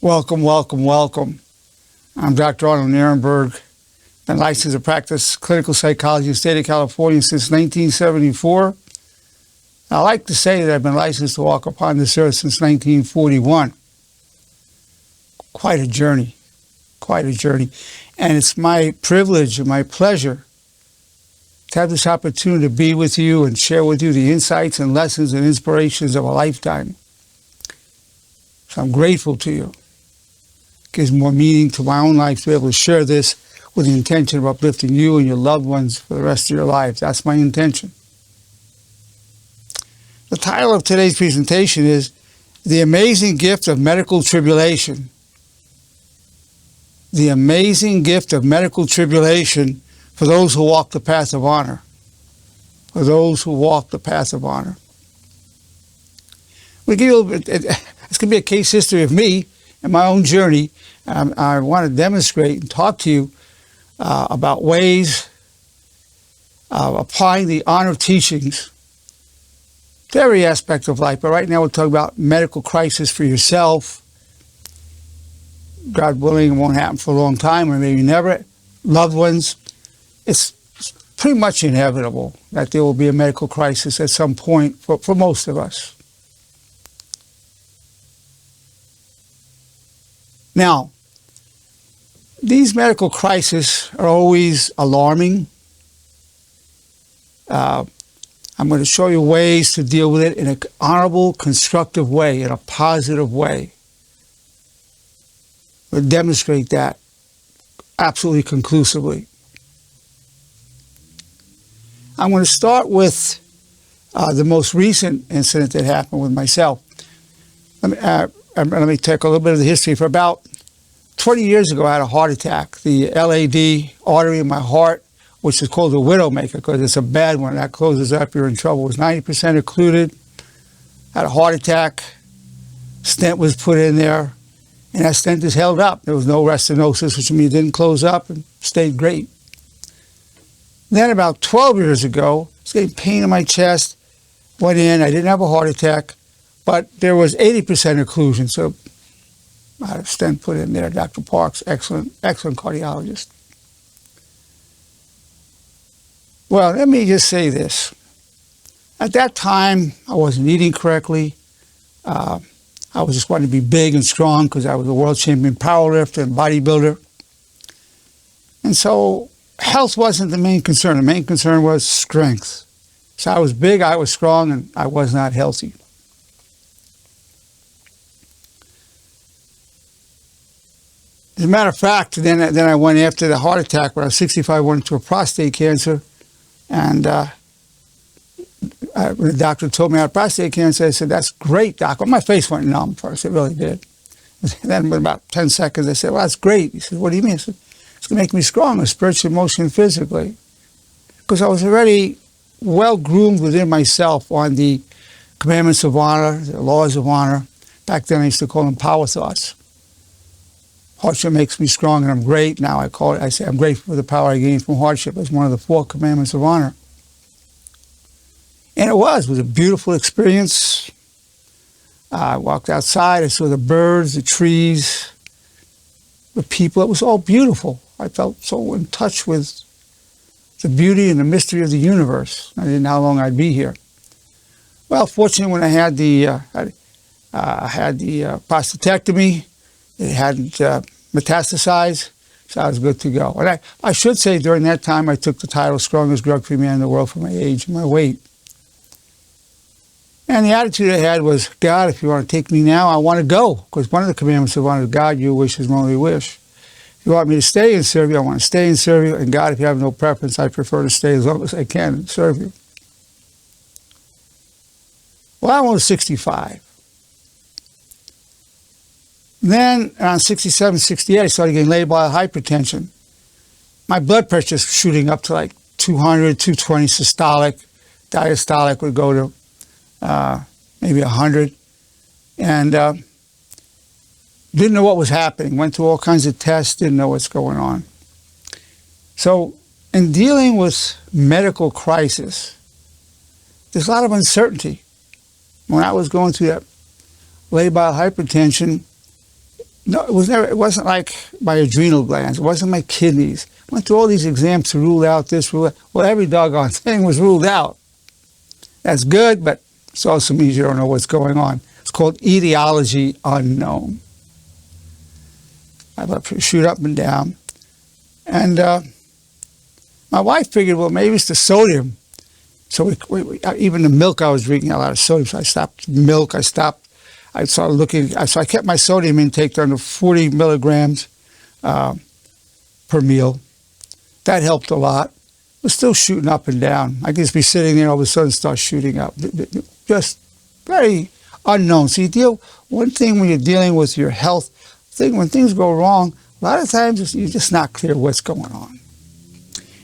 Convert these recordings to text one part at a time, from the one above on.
Welcome, welcome, welcome. I'm Dr. Arnold Nerenberg. Been licensed to practice clinical psychology in the state of California since 1974. I like to say that I've been licensed to walk upon this earth since 1941. Quite a journey, quite a journey. And it's my privilege and my pleasure to have this opportunity to be with you and share with you the insights and lessons and inspirations of a lifetime. So I'm grateful to you. It gives more meaning to my own life to be able to share this with the intention of uplifting you and your loved ones for the rest of your lives. That's my intention. The title of today's presentation is The Amazing Gift of Medical Tribulation. The amazing gift of medical tribulation for those who walk the path of honor. For those who walk the path of honor. We'll give you a little bit, it's going to be a case history of me and my own journey. I want to demonstrate and talk to you about ways of applying the honor teachings to every aspect of life. But right now we'll talk about medical crisis for yourself. God willing, it won't happen for a long time, or maybe never. Loved ones, it's pretty much inevitable that there will be a medical crisis at some point for most of us. Now, these medical crises are always alarming. I'm going to show you ways to deal with it in an honorable, constructive way, in a positive way. We'll demonstrate that absolutely conclusively. I'm going to start with the most recent incident that happened with myself. Let me take a little bit of the history. For about 20 years ago, I had a heart attack. The LAD artery in my heart, which is called the widowmaker because it's a bad one. That closes up, you're in trouble. It was 90% occluded. Had a heart attack. Stent was put in there, and that stent is held up. There was no restenosis, which means it didn't close up and stayed great. Then about 12 years ago, I was getting pain in my chest. Went in. I didn't have a heart attack, but there was 80% occlusion, so I had a stent put in there. Dr. Parks, excellent cardiologist. Well, let me just say this. At that time, I wasn't eating correctly. I was just wanting to be big and strong because I was a world champion powerlifter and bodybuilder. And so health wasn't the main concern. The main concern was strength. So I was big, I was strong, and I was not healthy. As a matter of fact, then I went after the heart attack when I was 65, I went into a prostate cancer. And when the doctor told me I had prostate cancer, I said, "That's great, doc." Well, my face went numb first, it really did. And then in about 10 seconds, I said, "Well, that's great." He said, "What do you mean?" I said, "It's going to make me stronger, spiritually, emotionally, and physically." Because I was already well groomed within myself on the commandments of honor, the laws of honor. Back then, I used to call them power thoughts. Hardship makes me strong, and I'm great. Now I say I'm grateful for the power I gained from hardship as one of the 4 commandments of honor. And it was a beautiful experience. I walked outside, I saw the birds, the trees, the people. It was all beautiful. I felt so in touch with the beauty and the mystery of the universe. I didn't know how long I'd be here. Well, fortunately, when I had the prostatectomy, it hadn't metastasized, so I was good to go. And I should say during that time, I took the title strongest drug-free man in the world for my age and my weight. And the attitude I had was, God, if you want to take me now, I want to go. Because one of the commandments of honor is, God, your wish is my only wish. If you want me to stay and serve you, I want to stay and serve you. And God, if you have no preference, I prefer to stay as long as I can and serve you. Well, I was 65. Then, around 67, 68, I started getting labeled by hypertension. My blood pressure was shooting up to like 200, 220 systolic. Diastolic would go to maybe 100. And didn't know what was happening. Went through all kinds of tests, didn't know what's going on. So, in dealing with medical crisis, there's a lot of uncertainty. When I was going through that labile hypertension, No, it was never. It wasn't like my adrenal glands. It wasn't my kidneys. I went through all these exams to rule out this, rule out. Well, every doggone thing was ruled out. That's good, but it also means you don't know what's going on. It's called etiology unknown. I let it shoot up and down. And my wife figured, well, maybe it's the sodium. So even the milk I was drinking had a lot of sodium. So I stopped milk. I started looking. So I kept my sodium intake down to 40 milligrams per meal. That helped a lot. It was still shooting up and down. I could just be sitting there and all of a sudden start shooting up. Just very unknown. So one thing when you're dealing with your health, when things go wrong, a lot of times you're just not clear what's going on.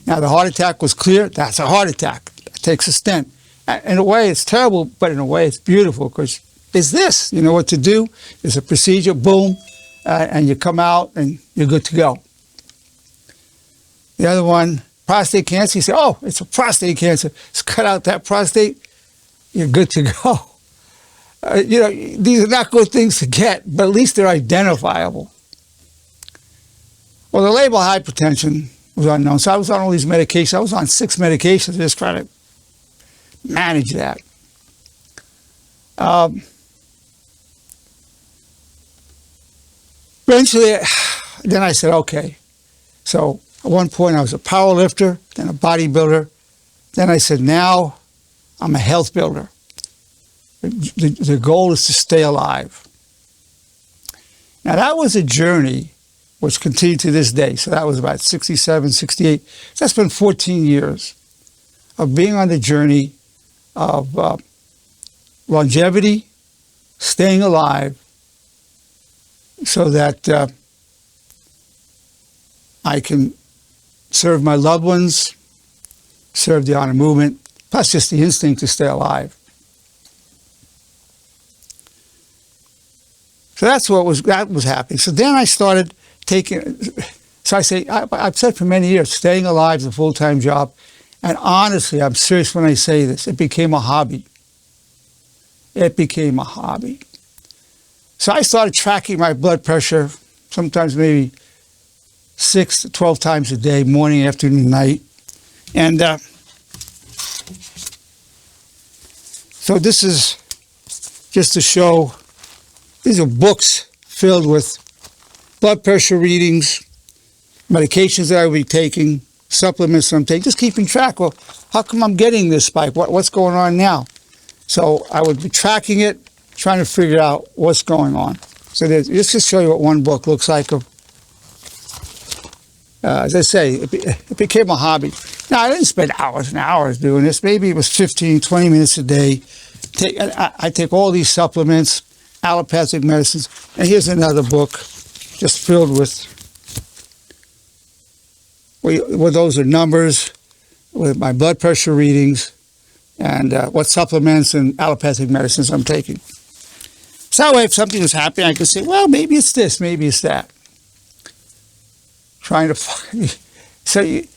Now, the heart attack was clear. That's a heart attack. It takes a stent. In a way, it's terrible, but in a way, it's beautiful because it's this. You know what to do. It's a procedure, boom, and you come out and you're good to go. The other one, prostate cancer, you say, oh, it's a prostate cancer. Just cut out that prostate, you're good to go. These are not good things to get, but at least they're identifiable. Well, the label hypertension was unknown. So I was on all these medications. I was on 6 medications just trying to manage that. Eventually, then I said, okay. So at one point I was a power lifter, then a bodybuilder. Then I said, now I'm a health builder. The goal is to stay alive. Now that was a journey which continued to this day. So that was about 67, 68. That's been 14 years of being on the journey of longevity, staying alive, so that I can serve my loved ones, serve the honor movement, plus just the instinct to stay alive. So that was happening. So then I started taking, so I say, I've said for many years, staying alive is a full-time job. And honestly, I'm serious when I say this, it became a hobby. It became a hobby. So I started tracking my blood pressure, sometimes maybe 6 to 12 times a day, morning, afternoon, night. And so this is just to show, these are books filled with blood pressure readings, medications that I will be taking, supplements I'm taking, just keeping track. Well, how come I'm getting this spike? What's going on now? So I would be tracking it, trying to figure out what's going on. So let's just show you what one book looks like. As I say, it became a hobby. Now, I didn't spend hours and hours doing this. Maybe it was 15, 20 minutes a day. I take all these supplements, allopathic medicines. And here's another book just filled with, well, those are numbers, with my blood pressure readings, and what supplements and allopathic medicines I'm taking. So that way, if something was happening, I could say, well, maybe it's this, maybe it's that. Trying to find, so you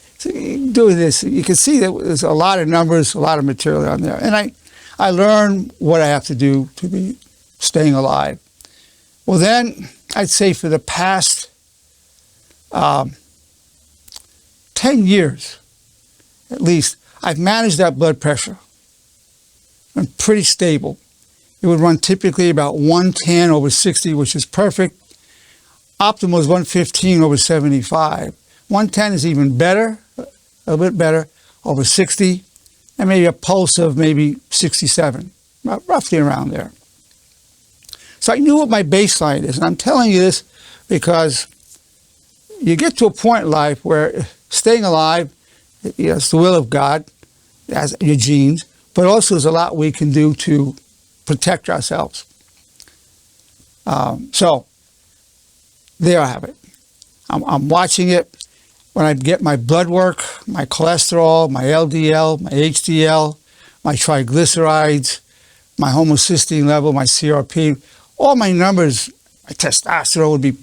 do this, you can see that there's a lot of numbers, a lot of material on there. And I learn what I have to do to be staying alive. Well, then, I'd say for the past 10 years, at least, I've managed that blood pressure. I'm pretty stable. It would run typically about 110 over 60, which is perfect. Optimal is 115 over 75. 110 is even better, a little bit better, over 60, and maybe a pulse of maybe 67, roughly around there. So I knew what my baseline is, and I'm telling you this because you get to a point in life where staying alive, it's the will of God, as your genes, but also there's a lot we can do to protect ourselves. So there I have it. I'm watching it. When I get my blood work, my cholesterol, my LDL, my HDL, my triglycerides, my homocysteine level, my CRP, all my numbers, my testosterone would be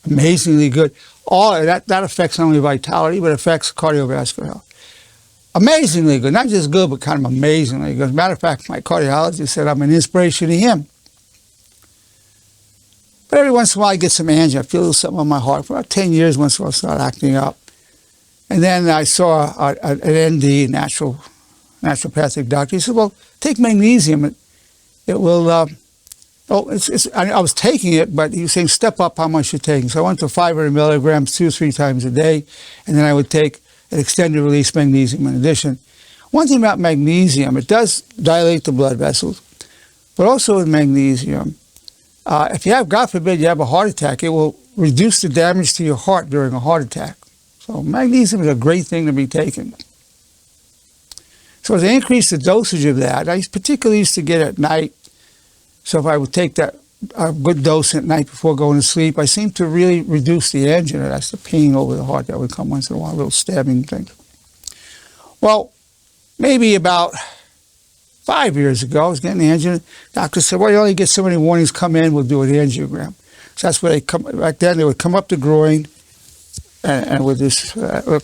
amazingly good. All that affects not only vitality, but affects cardiovascular health. Amazingly good, not just good, but kind of amazingly good. As a matter of fact, my cardiologist said I'm an inspiration to him. But every once in a while I get some angina. I feel something on my heart. For about 10 years, once in a while I start acting up. And then I saw an ND, naturopathic doctor. He said, well, take magnesium. It will, I was taking it, but he was saying step up how much you're taking. So I went to 500 milligrams 2 or 3 times a day, and then I would take an extended release magnesium in addition. One thing about magnesium, it does dilate the blood vessels, but also with magnesium, if you have, God forbid, you have a heart attack, it will reduce the damage to your heart during a heart attack. So magnesium is a great thing to be taken. So as I increased the dosage of that, I particularly used to get at night. So if I would take that a good dose at night before going to sleep, I seemed to really reduce the angina. That's the pain over the heart that would come once in a while, a little stabbing thing. Well, maybe about 5 years ago, I was getting angina. Doctor said, well, you only get so many warnings, come in, we'll do an angiogram. So that's where they come, back then they would come up the groin and with this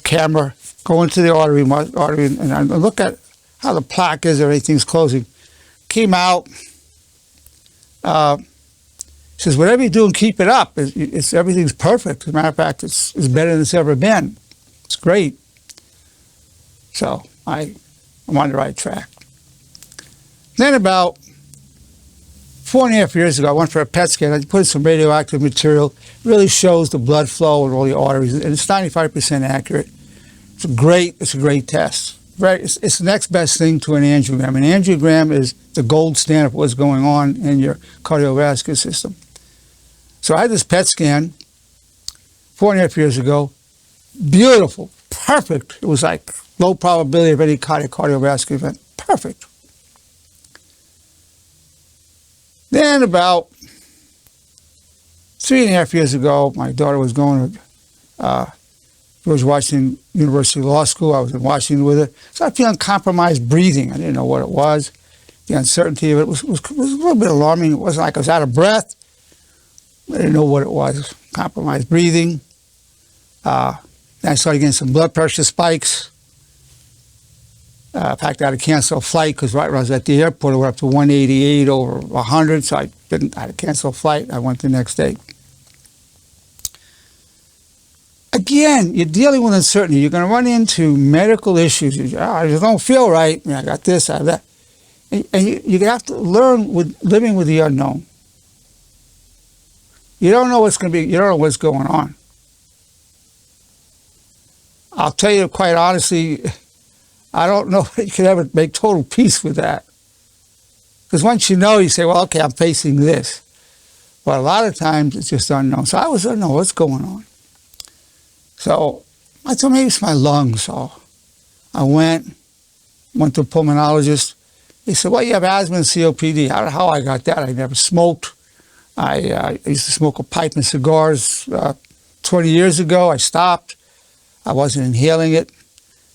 camera, go into the artery and I look at how the plaque is, everything's closing. Came out, says, whatever you're doing, keep it up. Everything's perfect. As a matter of fact, it's better than it's ever been. It's great. So I'm on the right track. Then about 4.5 years ago, I went for a PET scan. I put in some radioactive material. It really shows the blood flow and all the arteries, and it's 95% accurate. It's a great test. It's the next best thing to an angiogram. An angiogram is the gold standard for what's going on in your cardiovascular system. So I had this PET scan 4.5 years ago. Beautiful, perfect. It was like low probability of any kind of cardiovascular event. Perfect. Then about 3.5 years ago, my daughter was going to George Washington University Law School. I was in Washington with her. So I feeling compromised breathing. I didn't know what it was. The uncertainty of it was a little bit alarming. It wasn't like I was out of breath. I didn't know what it was. Compromised breathing. Then I started getting some blood pressure spikes. In fact, I had to cancel a flight because right when I was at the airport, it went up to 188 over 100. So I had to cancel a flight. I went the next day. Again, you're dealing with uncertainty. You're going to run into medical issues. I just don't feel right. I got this, I have that. And you have to learn with living with the unknown. You don't know what's going to be. You don't know what's going on. I'll tell you quite honestly, I don't know if you can ever make total peace with that. Because once you know, you say, well, okay, I'm facing this. But a lot of times it's just unknown. So I don't know what's going on. So I thought maybe it's my lungs. So I went to a pulmonologist. He said, well, you have asthma and COPD. How I got that? I never smoked. I used to smoke a pipe and cigars 20 years ago. I stopped. I wasn't inhaling it.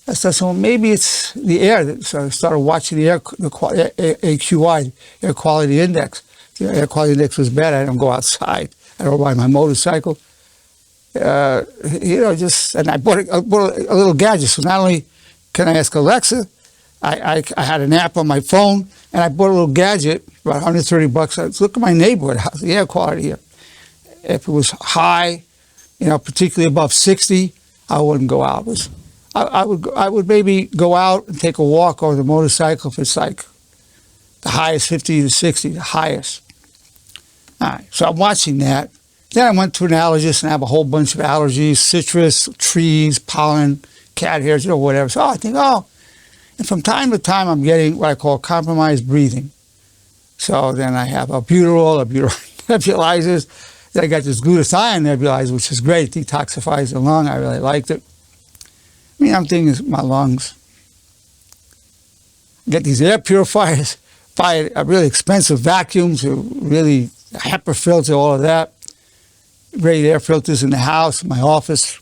I said, so maybe it's the air. So I started watching the AQI, Air Quality Index. The Air Quality Index was bad. I don't go outside. I don't ride my motorcycle. And I bought a little gadget. So not only can I ask Alexa, I had an app on my phone, and I bought a little gadget, about $130. I look at my neighborhood, how's the air quality here? If it was high, particularly above 60, I wouldn't go out. I would maybe go out and take a walk on the motorcycle if it's like the highest 50 to 60, the highest. All right, so I'm watching that. Then I went to an allergist and I have a whole bunch of allergies, citrus, trees, pollen, cat hairs, whatever. So I think, and from time to time I'm getting what I call compromised breathing. So then I have albuterol nebulizers. Then I got this glutathione nebulizer, which is great. It detoxifies the lung. I really liked it. I'm thinking my lungs. Get these air purifiers, buy a really expensive vacuum to really HEPA filter, all of that. Great air filters in the house, in my office.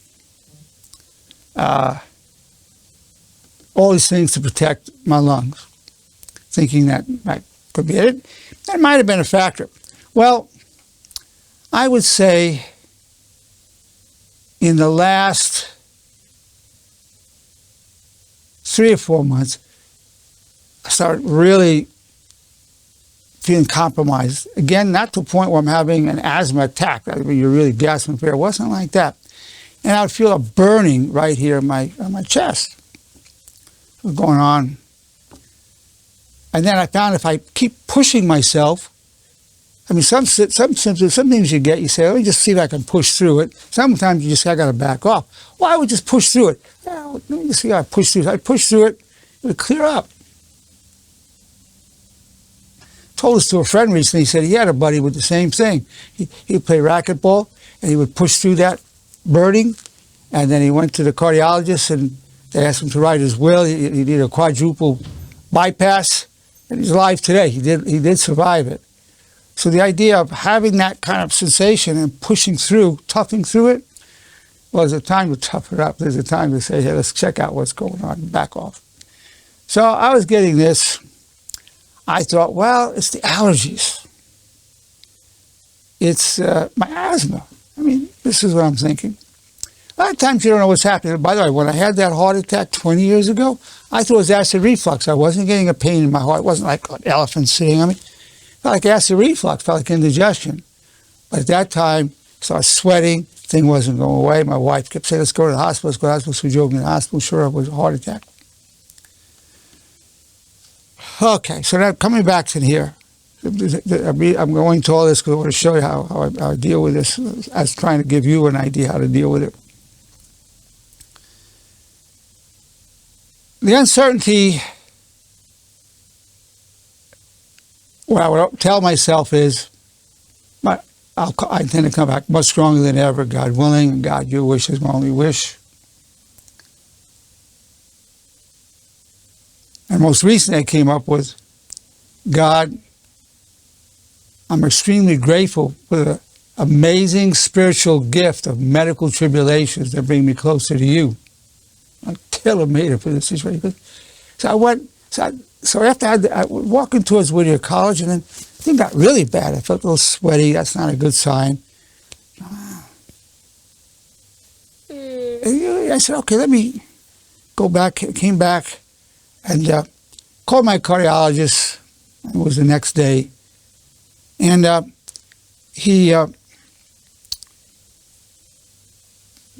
All these things to protect my lungs. Thinking that could be it. That might have been a factor. Well, I would say in the last 3 or 4 months, I started really feeling compromised. Again, not to the point where I'm having an asthma attack. I mean, you're really gasping for air. It wasn't like that. And I would feel a burning right here on my chest. It was going on. And then I found if I keep pushing myself, I mean, some symptoms, some things you get, you say, let me just see if I can push through it. Sometimes you just say, I got to back off. Well, I would just push through it. Yeah, let me just see how I push through it. I push through it, it would clear up. Told this to a friend recently. He said he had a buddy with the same thing. He would play racquetball, and he would push through that burning, and then he went to the cardiologist, and they asked him to write his will. He did a quadruple bypass, and he's alive today. He did survive it. So the idea of having that kind of sensation and pushing through, toughing through it, well, there's a time to toughen it up. There's a time to say, hey, let's check out what's going on and back off. So I was getting this. I thought, well, it's the allergies. It's my asthma. I mean, this is what I'm thinking. A lot of times you don't know what's happening. By the way, when I had that heart attack 20 years ago, I thought it was acid reflux. I wasn't getting a pain in my heart. It wasn't like an elephant sitting on me. It felt like acid reflux, felt like indigestion. But at that time, I started sweating. Thing wasn't going away. My wife kept saying, let's go to the hospital. Let's go to the hospital. So we drove me to the hospital. Sure, it was a heart attack. Okay, so now coming back to here, I'm going to all this because I want to show you how I deal with this. I was trying to give you an idea how to deal with it. The uncertainty, what I would tell myself is, I intend to come back much stronger than ever, God willing, and God, your wish is my only wish. And most recently I came up with, God, I'm extremely grateful for the amazing spiritual gift of medical tribulations that bring me closer to you. I'm tailor-made for this situation. So I went, so after I was walking towards Whittier College, and then things got really bad. I felt a little sweaty. That's not a good sign. I said, okay, let me go back. Came back and called my cardiologist. It was the next day. And he,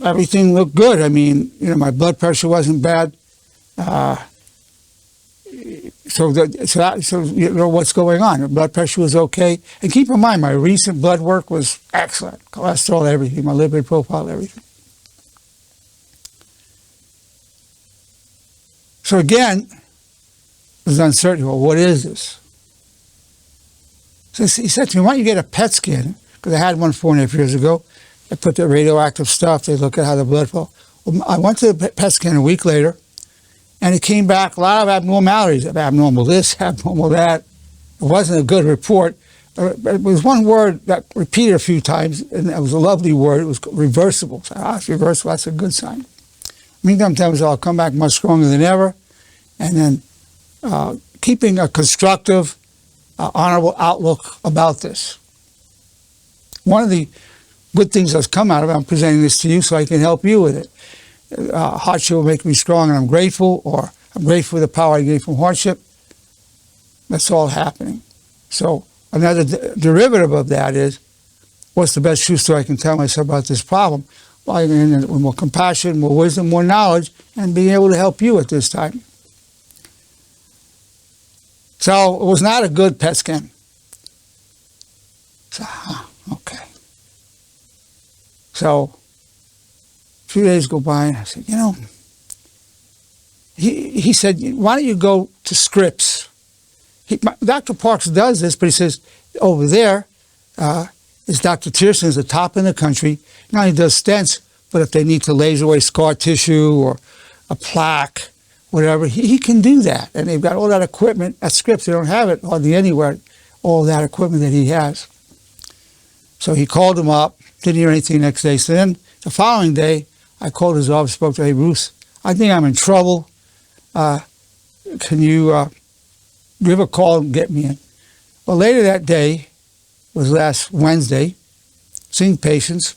everything looked good. I mean, my blood pressure wasn't bad. So you know what's going on. The blood pressure was okay. And keep in mind, my recent blood work was excellent. Cholesterol, everything, my lipid profile, everything. So again, there's uncertainty. Well, what is this? So he said to me, why don't you get a PET scan? Because I had one 4.5 years ago. I put the radioactive stuff. They look at how the blood flow. Well, I went to the PET scan a week later, and it came back a lot of abnormalities. Abnormal this, abnormal that. It wasn't a good report. It was one word that repeated a few times, and it was a lovely word. It was reversible. So, it's reversible. That's a good sign. Meantime, I'll come back much stronger than ever. And then keeping a constructive, honorable outlook about this. One of the good things that's come out of it, I'm presenting this to you so I can help you with it. Hardship will make me strong and I'm grateful, or I'm grateful for the power I get from hardship. That's all happening. So another derivative of that is, what's the best truth story I can tell myself about this problem? Well, with more compassion, more wisdom, more knowledge, and being able to help you at this time. So it was not a good PET scan. So, okay. So a few days go by, and I said, he said, why don't you go to Scripps? Dr. Parks does this, but he says, over there is Dr. Tierson, is the top in the country. Not only does stents, but if they need to laser away scar tissue or a plaque, whatever, he can do that. And they've got all that equipment at Scripps. They don't have it hardly anywhere, all that equipment that he has. So he called him up, didn't hear anything the next day. So then the following day, I called his office, spoke to, hey, Bruce, I think I'm in trouble. Can you give a call and get me in? Well, later that day, was last Wednesday, seeing patients.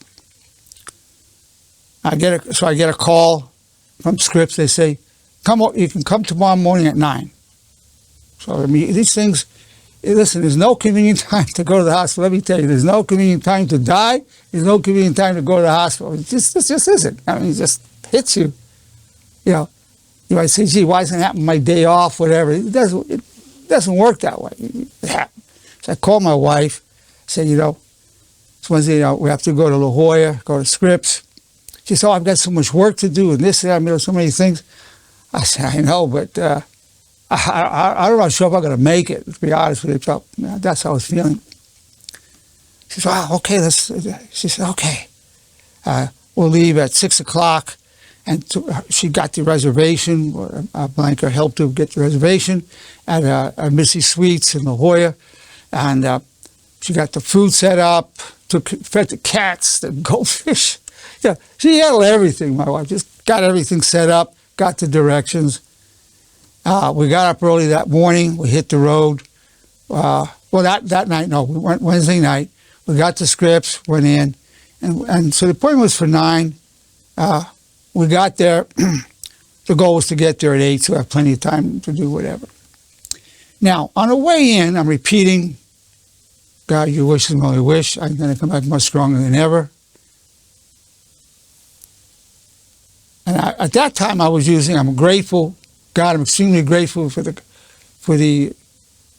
I get a call from Scripps. They say, you can come tomorrow morning at 9. So, I mean, these things, listen, there's no convenient time to go to the hospital. Let me tell you, there's no convenient time to die. There's no convenient time to go to the hospital. It just isn't. I mean, it just hits you. You know, you might say, gee, why doesn't it happen my day off, whatever. It doesn't work that way. It happens. So I called my wife, said, you know, it's Wednesday, you know, we have to go to La Jolla, go to Scripps. She said, oh, I've got so much work to do and this and that, you know, so many things. I said, I know, but I'm not sure if I'm going to make it, to be honest with you. So, that's how I was feeling. She said, oh, okay, she said, okay. We'll leave at 6 o'clock. And she got the reservation, or Blanca helped her get the reservation at Missy Sweets in La Jolla. And she got the food set up, fed the cats, the goldfish. Yeah, she handled everything, my wife. Just got everything set up, got the directions. We got up early that morning. We hit the road. Well, that night, no, we went Wednesday night. We got to Scripps, went in. And so the appointment was for 9. We got there. The goal was to get there at 8, so I have plenty of time to do whatever. Now, on the way in, I'm repeating, God, your wish is my only wish. I'm going to come back much stronger than ever. And at that time, I was using, I'm grateful. God, I'm extremely grateful for the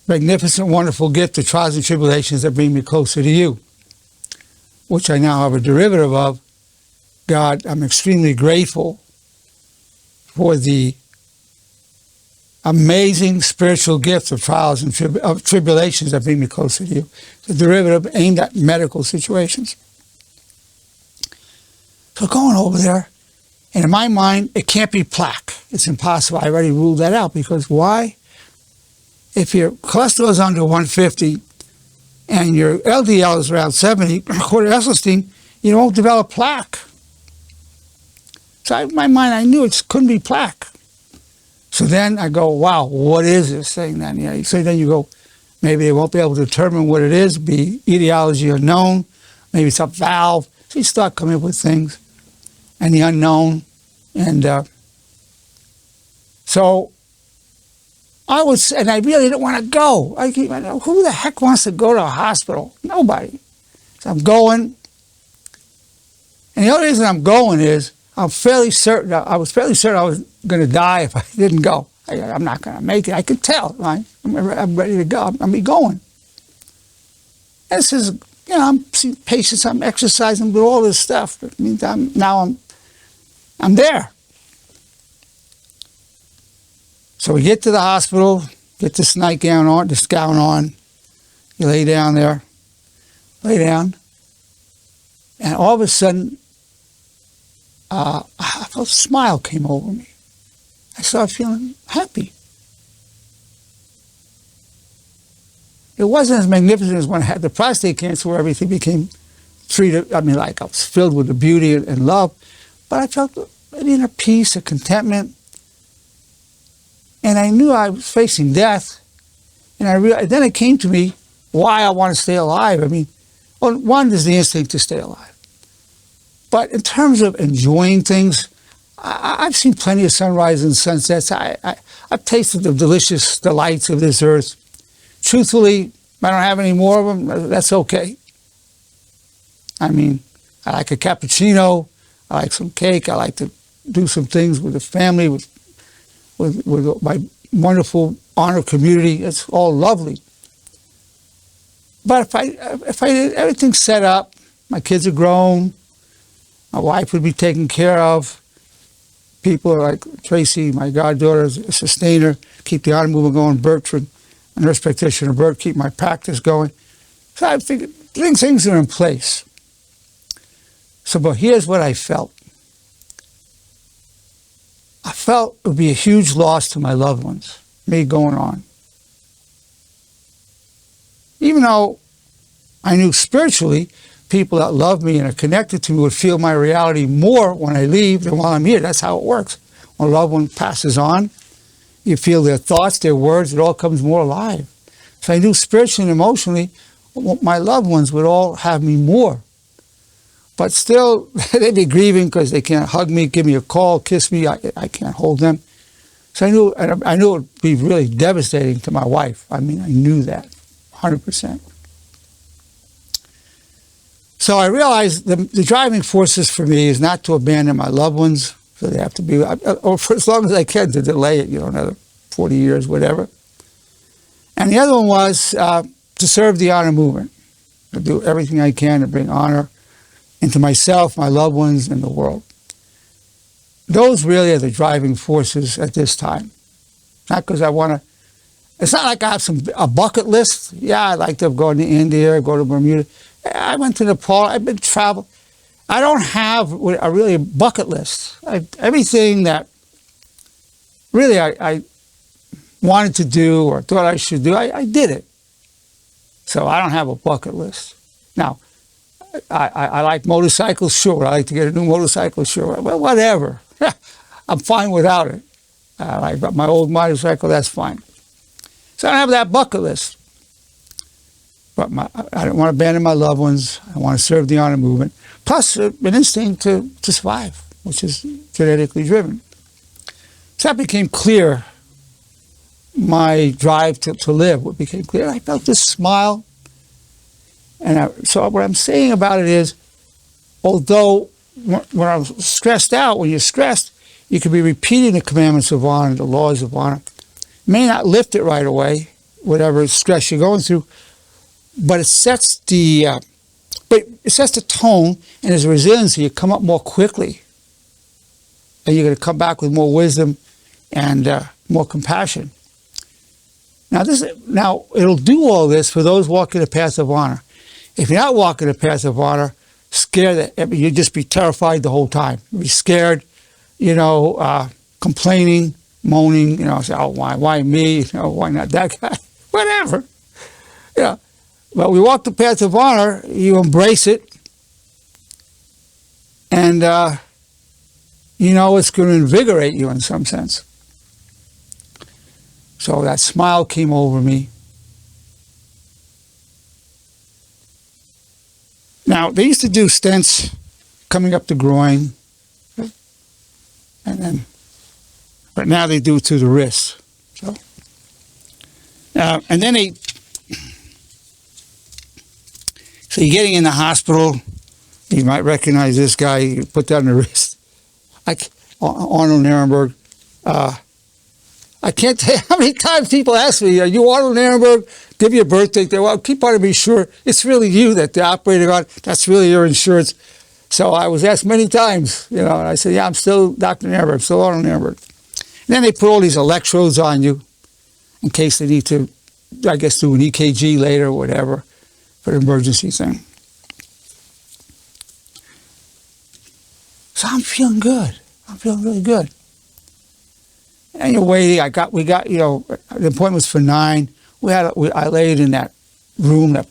magnificent, wonderful gift of trials and tribulations that bring me closer to you, which I now have a derivative of. God, I'm extremely grateful for the amazing spiritual gifts of trials and tribulations that bring me closer to you. The derivative aimed at medical situations. So going over there, and in my mind, it can't be plaque. It's impossible. I already ruled that out, because why? If your cholesterol is under 150 and your LDL is around 70, according to Esselstyn, you won't develop plaque. So in my mind, I knew it couldn't be plaque. So then I go, wow, what is this thing then? Yeah, so then you go, maybe they won't be able to determine what it is, be etiology unknown, maybe it's a valve. So you start coming up with things, and the unknown. And so I really didn't want to go. Who the heck wants to go to a hospital? Nobody. So I'm going. And the only reason I'm going is, I was fairly certain I was going to die if I didn't go. I'm not going to make it. I could tell. Right? I'm ready to go. I'm going. And this is, you know, I'm seeing patients, I'm exercising, with all this stuff. It means I'm there. So we get to the hospital, get this nightgown on, this gown on. You lay down there, and all of a sudden, a smile came over me. I started feeling happy. It wasn't as magnificent as when I had the prostate cancer, where everything became treated, like I was filled with the beauty and love, but I felt an inner peace, a contentment, and I knew I was facing death, and I realized, then it came to me why I want to stay alive. One is the instinct to stay alive. But in terms of enjoying things, I've seen plenty of sunrises and sunsets. I've tasted the delicious delights of this earth. Truthfully, if I don't have any more of them, that's okay. I like a cappuccino. I like some cake. I like to do some things with the family, with my wonderful honor community. It's all lovely. But if I did everything set up, my kids are grown, my wife would be taken care of. People like Tracy, my goddaughter, is a sustainer, keep the automobile going. Bertram, a nurse practitioner, Bert, keep my practice going. So I figured things are in place. So, but here's what I felt. I felt it would be a huge loss to my loved ones, me going on. Even though I knew spiritually, people that love me and are connected to me would feel my reality more when I leave than while I'm here. That's how it works. When a loved one passes on, you feel their thoughts, their words, it all comes more alive. So I knew spiritually and emotionally, my loved ones would all have me more. But still, they'd be grieving because they can't hug me, give me a call, kiss me. I can't hold them. So I knew it would be really devastating to my wife. I knew that. 100%. So I realized the driving forces for me is not to abandon my loved ones, so they have to be, or for as long as I can, to delay it, another 40 years, whatever. And the other one was to serve the honor movement, to do everything I can to bring honor into myself, my loved ones, and the world. Those really are the driving forces at this time. Not because I want to, it's not like I have a bucket list. Yeah, I'd like to have gone to India, go to Bermuda. I went to Nepal, I've been traveled. I don't have a really bucket list. Everything that really I wanted to do or thought I should do, I did it. So I don't have a bucket list. Now, I like motorcycles, sure. I like to get a new motorcycle, sure. Well, whatever. I'm fine without it. I got my old motorcycle, that's fine. So I don't have that bucket list. But I don't want to abandon my loved ones. I want to serve the honor movement. Plus, an instinct to survive, which is genetically driven. So that became clear, my drive to live. What became clear, I felt this smile. And so what I'm saying about it is, although when I'm stressed out, when you're stressed, you could be repeating the commandments of honor, the laws of honor. May not lift it right away, whatever stress you're going through, but it sets the tone, and as a resiliency, you come up more quickly, and you're going to come back with more wisdom and more compassion. Now it'll do all this for those walking the path of honor. If you're not walking the path of honor, you'd just be terrified the whole time. You'd be scared, complaining, moaning, say, oh, why me? Why not that guy? Whatever. Yeah. But we walk the path of honor, you embrace it, and it's going to invigorate you in some sense. So that smile came over me. Now, they used to do stents coming up the groin, but now they do it to the wrist. And then so you're getting in the hospital, you might recognize this guy, you put that on the wrist, Arnold Nerenberg. I can't tell you how many times people ask me, are you Arnold Nerenberg? Give you a birthday. Well, keep on to be sure it's really you that they're operating on. That's really your insurance. So I was asked many times, and I said, yeah, I'm still Dr. Nerenberg, still Arnold Nerenberg. And then they put all these electrodes on you in case they need to, I guess, do an EKG later or whatever for the emergency thing. So I'm feeling good. I'm feeling really good. And you're waiting. We got, the appointment was for 9. I laid in that room the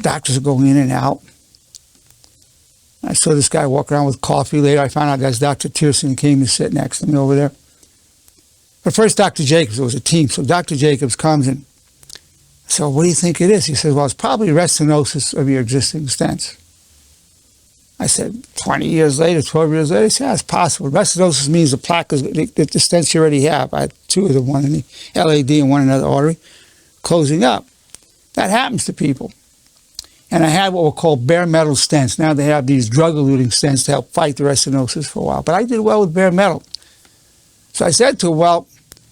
doctors are going in and out. I saw this guy walk around with coffee. Later, I found out that's Dr. Tierson came to sit next to me over there. But first, Dr. Jacobs, it was a team. So Dr. Jacobs comes and so what do you think it is? He says, well, it's probably restenosis of your existing stents. I said, 20 years later, 12 years later? He said, yeah, it's possible. Restenosis means the plaque is the stents you already have. I had 2 of them, one in the LAD and one in another artery, closing up. That happens to people. And I had what were called bare metal stents. Now they have these drug-eluting stents to help fight the restenosis for a while. But I did well with bare metal. So I said to him, well,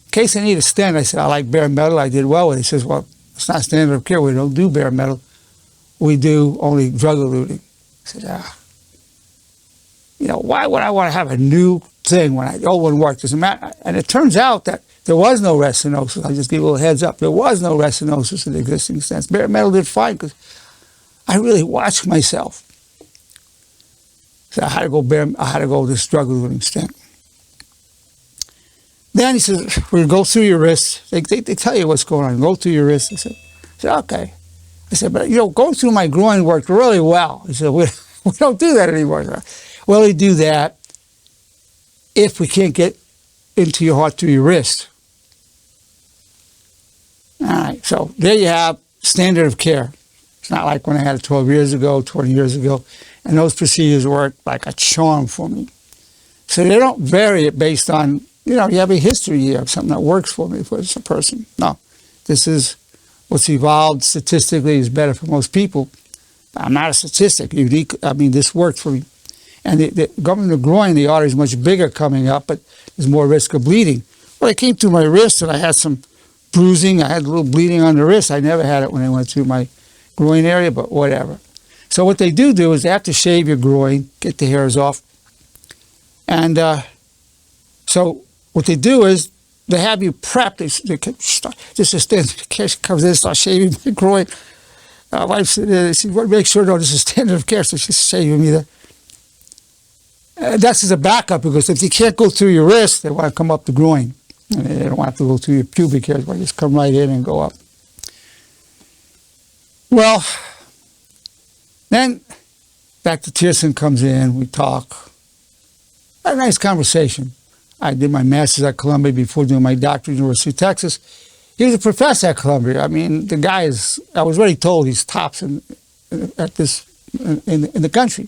in case I need a stent, I said, I like bare metal. I did well with it. He says, well, it's not standard of care. We don't do bare metal. We do only drug-eluting. I said, why would I want to have a new thing when the old one worked? Doesn't matter. And it turns out that there was no restenosis. I'll just give you a little heads up. There was no restenosis in the existing stents. Bare metal did fine because I really watched myself. So I had to go this drug-eluting stent. Then he says, we're going to go through your wrist. They tell you what's going on. Go through your wrist. I said, okay. I said, but going through my groin worked really well. He said, we don't do that anymore. Well, we do that if we can't get into your heart through your wrist. All right, so there you have standard of care. It's not like when I had it 12 years ago, 20 years ago, and those procedures work like a charm for me. So they don't vary it based on you have a history here of something that works for me for a person. No, this is what's evolved statistically is better for most people. I'm not a statistic. Unique. I mean, this worked for me. And going the groin, the artery is much bigger coming up, but there's more risk of bleeding. Well, I came through my wrist and I had some bruising. I had a little bleeding on the wrist. I never had it when I went through my groin area, but whatever. So what they do is they have to shave your groin, get the hairs off. And so what they do is they have you prep. They start, just a standard care comes in and starts shaving my groin. My wife said, she wanted to make sure, no, this is standard of care, so she's shaving me there. That's as a backup, because if you can't go through your wrist, they want to come up the groin. And they don't want to go through your pubic hairs, they just come right in and go up. Well, then Dr. Tierson comes in, we talk. Had a nice conversation. I did my master's at Columbia before doing my doctorate at the University of Texas. He was a professor at Columbia. I mean, the guy is, I was already told he's tops in the country,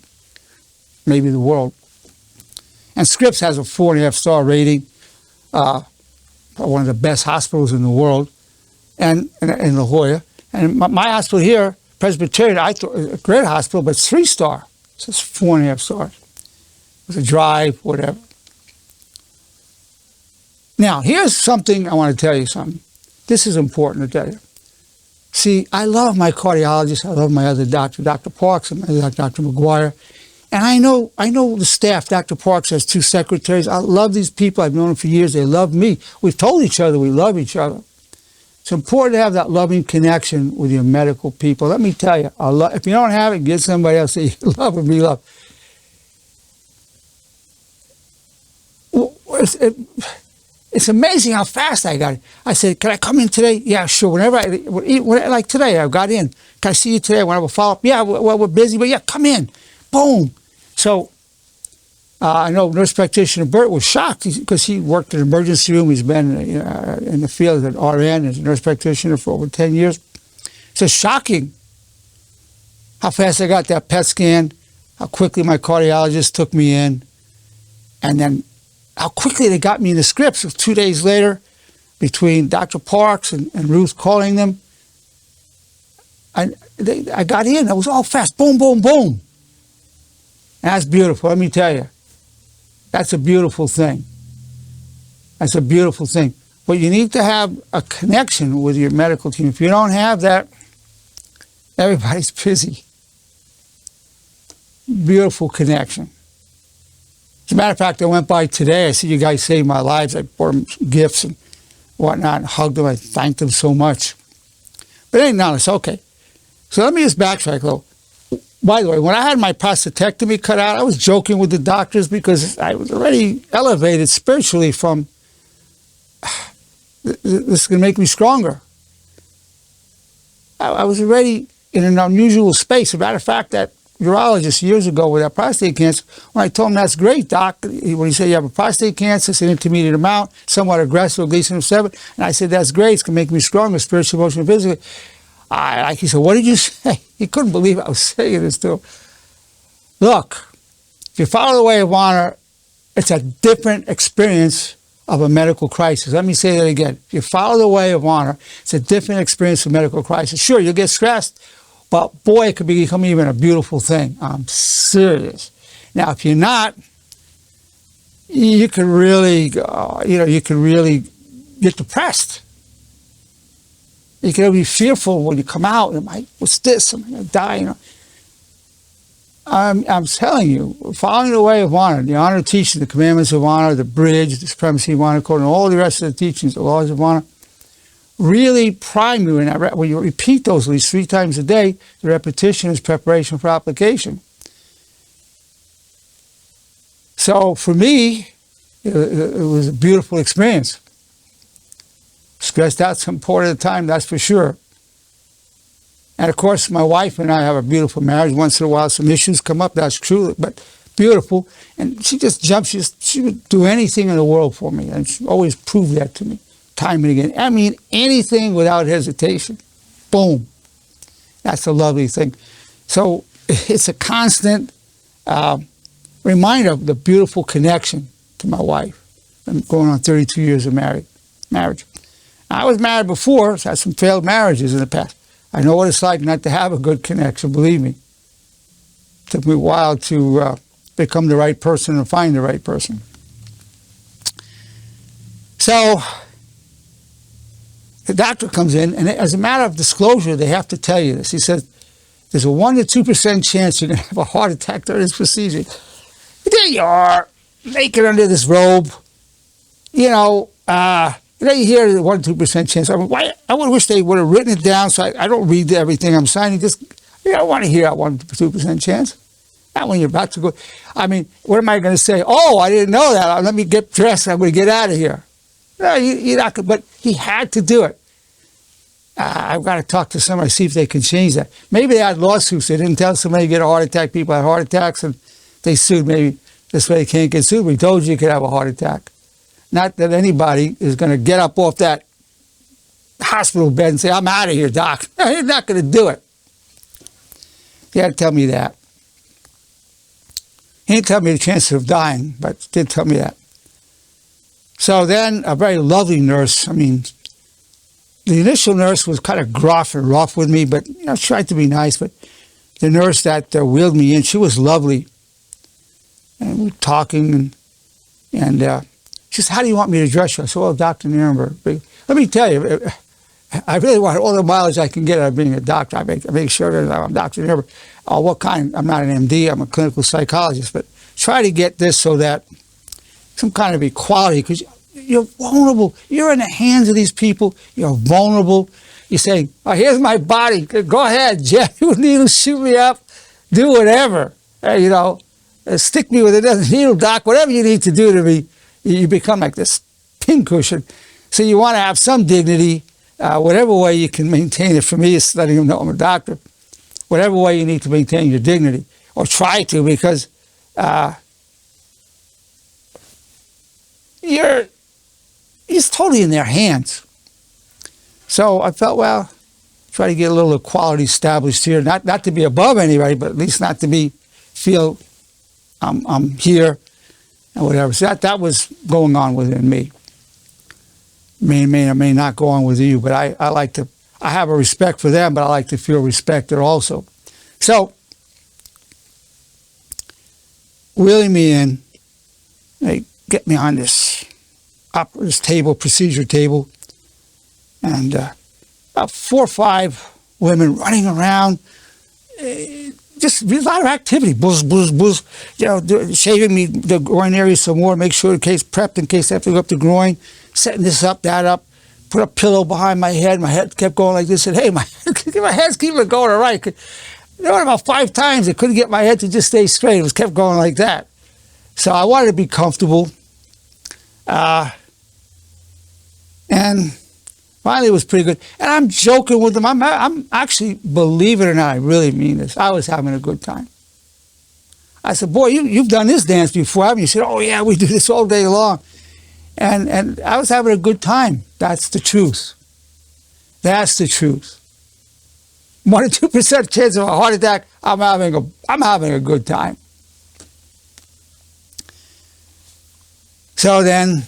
maybe the world. And Scripps has a 4.5-star rating, one of the best hospitals in the world, and in La Jolla. And my hospital here, Presbyterian, I thought a great hospital, but it's 3-star. So it's 4.5 stars. It was a drive, whatever. Now, here's something I want to tell you something. This is important to tell you. See, I love my cardiologist. I love my other doctor, Dr. Parks, and my other Dr. McGuire. And I know the staff. Dr. Parks has 2 secretaries. I love these people. I've known them for years. They love me. We've told each other we love each other. It's important to have that loving connection with your medical people. Let me tell you, if you don't have it, get somebody else that you love and be loved. It's amazing how fast I got it. I said, can I come in today? Yeah, sure. Like today, I got in. Can I see you today? I want to have a follow-up? Yeah, well, we're busy, but yeah, come in. Boom. So I know nurse practitioner Bert was shocked because he worked in the emergency room. He's been in the field as an RN, as a nurse practitioner for over 10 years. It's just shocking how fast I got that PET scan, how quickly my cardiologist took me in, and then how quickly they got me in the scripts. So 2 days later, between Dr. Parks and Ruth calling them, I got in. It was all fast. Boom, boom, boom. And that's beautiful. Let me tell you. That's a beautiful thing. That's a beautiful thing. But you need to have a connection with your medical team. If you don't have that, everybody's busy. Beautiful connection. As a matter of fact, I went by today. I see you guys saved my lives. I bought them gifts and whatnot and hugged them. I thanked them so much. But it ain't honest. Okay. So let me just backtrack a little. By the way, when I had my prostatectomy cut out, I was joking with the doctors because I was already elevated spiritually from, this is going to make me stronger. I was already in an unusual space. As a matter of fact, that urologist years ago with that prostate cancer, when I told him, that's great, doc, when he said you have a prostate cancer, it's an intermediate amount, somewhat aggressive, Gleason of 7, and I said, that's great, it's going to make me stronger, spiritually, emotionally, physically. He said, what did you say? He couldn't believe I was saying this to him. Look, if you follow the way of honor, it's a different experience of a medical crisis. Let me say that again. If you follow the way of honor, it's a different experience of medical crisis. Sure, you'll get stressed, but boy, it could become even a beautiful thing. I'm serious. Now, if you're not, you can really, you can really get depressed. You can be fearful when you come out. What's this? Am I going to die? I'm telling you, following the way of honor, the honor teaching, the commandments of honor, the bridge, the supremacy of honor code, and all the rest of the teachings, the laws of honor, really prime you. And when you repeat those at least 3 times a day, the repetition is preparation for application. So for me, it was a beautiful experience. Stressed out some part of the time, that's for sure. And of course, my wife and I have a beautiful marriage. Once in a while, some issues come up, that's true, but beautiful. And she just jumps, she would do anything in the world for me. And she always proved that to me, time and again. I mean, anything without hesitation. Boom. That's a lovely thing. So it's a constant reminder of the beautiful connection to my wife. I'm going on 32 years of marriage. I was married before, so I had some failed marriages in the past. I know what it's like not to have a good connection, believe me. It took me a while to become the right person and find the right person. So the doctor comes in, and as a matter of disclosure, they have to tell you this. He says, there's a 1 to 2% chance you're going to have a heart attack during this procedure. There you are, naked under this robe. You hear the 1 to 2% chance. I mean, I would wish they would have written it down so I don't read everything I'm signing. Just, I don't want to hear that 1 to 2% chance. Not when you're about to go. I mean, what am I going to say? Oh, I didn't know that. Let me get dressed. I'm going to get out of here. No, you're not going to. But he had to do it. I've got to talk to somebody, see if they can change that. Maybe they had lawsuits. They didn't tell somebody to get a heart attack. People had heart attacks, and they sued. Maybe this way they can't get sued. We told you could have a heart attack. Not that anybody is going to get up off that hospital bed and say, I'm out of here, doc. No, you're not going to do it. He had to tell me that. He didn't tell me the chances of dying, but did tell me that. So then a very lovely nurse, I mean, the initial nurse was kind of gruff and rough with me, but tried to be nice. But the nurse that wheeled me in, she was lovely. And we were talking, and she said, how do you want me to address you? I said, well, Dr. Nerenberg. Let me tell you, I really want all the mileage I can get out of being a doctor. I make sure that I'm Dr. Nerenberg. What kind? I'm not an MD. I'm a clinical psychologist. But try to get this so that some kind of equality, because you're vulnerable. You're in the hands of these people. You're vulnerable. You're saying, oh, here's my body. Go ahead, Jeff. You need to shoot me up. Do whatever. Stick me with a needle, doc. Whatever you need to do to me. You become like this pincushion. So you want to have some dignity, whatever way you can maintain it. For me, it's letting them know I'm a doctor. Whatever way you need to maintain your dignity, or try to, because it's totally in their hands. So I felt, well, try to get a little equality established here, not to be above anybody, but at least not to feel I'm here and whatever. So that was going on within me. May or may not go on with you, but I have a respect for them, but I like to feel respected also. So, wheeling me in, they get me on this procedure table, and about 4 or 5 women running around, just a lot of activity, buzz, buzz, buzz, shaving me the groin area some more, make sure in case I have to go up the groin, setting this up, that up, put a pillow behind my head kept going like this, and hey, my head's keeping going all right. About 5 times I couldn't get my head to just stay straight. It was kept going like that. So I wanted to be comfortable. And finally it was pretty good. And I'm joking with them. I'm actually, believe it or not, I really mean this. I was having a good time. I said, boy, you've done this dance before, haven't you? He said, oh yeah, we do this all day long. And I was having a good time. That's the truth. That's the truth. 1 to 2% chance of a heart attack. I'm having a good time. So then,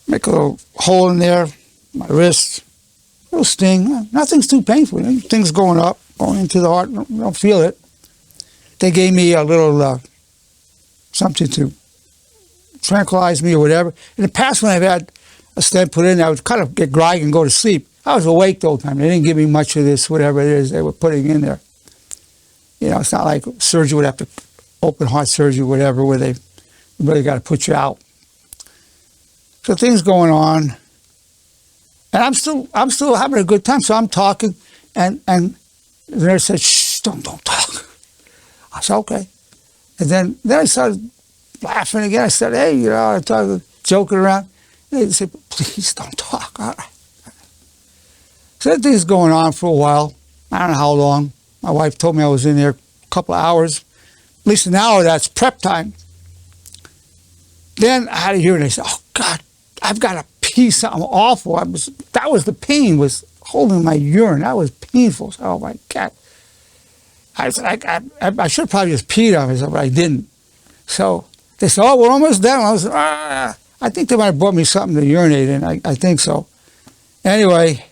make a little hole in there, my wrist, a little sting. Nothing's too painful. Things going up, going into the heart. Don't feel it. They gave me a little something to tranquilize me or whatever. In the past, when I've had a stent put in, I would kind of get groggy and go to sleep. I was awake the whole time. They didn't give me much of this, whatever it is they were putting in there. It's not like surgery would have to, open heart surgery, whatever, where they really got to put you out. So things going on, and I'm still having a good time. So I'm talking, and the nurse said, "Shh, don't talk." I said, "Okay," and then I started laughing again. I said, "Hey, I'm talking, joking around." And they said, "Please don't talk." All right. So that thing's going on for a while. I don't know how long. My wife told me I was in there a couple of hours. At least an hour, that's prep time. Then I had to hear it, and I said, oh, God, I've got to pee something awful. That was the pain, was holding my urine. That was painful. So, oh, my God. I should have probably just peed on myself, but I didn't. So They said, oh, we're almost done. I was, I think they might have brought me something to urinate in. I think so. Anyway,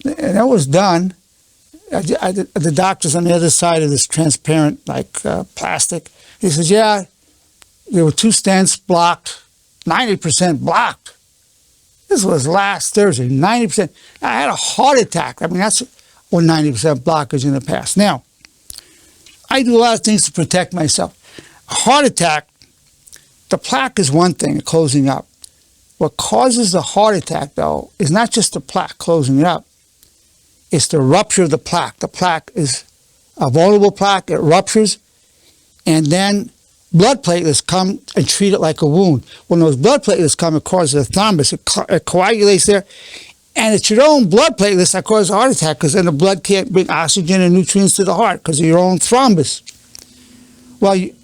and that was done. The doctor's on the other side of this transparent, like, plastic. He says, yeah, there were 2 stents blocked, 90% blocked. This was last Thursday, 90%. I had a heart attack. I mean, that's what 90% blockage in the past. Now, I do a lot of things to protect myself. A heart attack, the plaque is one thing, closing up. What causes the heart attack, though, is not just the plaque closing it up. It's the rupture of the plaque. The plaque is a vulnerable plaque. It ruptures, and then blood platelets come and treat it like a wound. When those blood platelets come, it causes a thrombus. It coagulates there, and it's your own blood platelets that cause a heart attack, because then the blood can't bring oxygen and nutrients to the heart because of your own thrombus. Well, you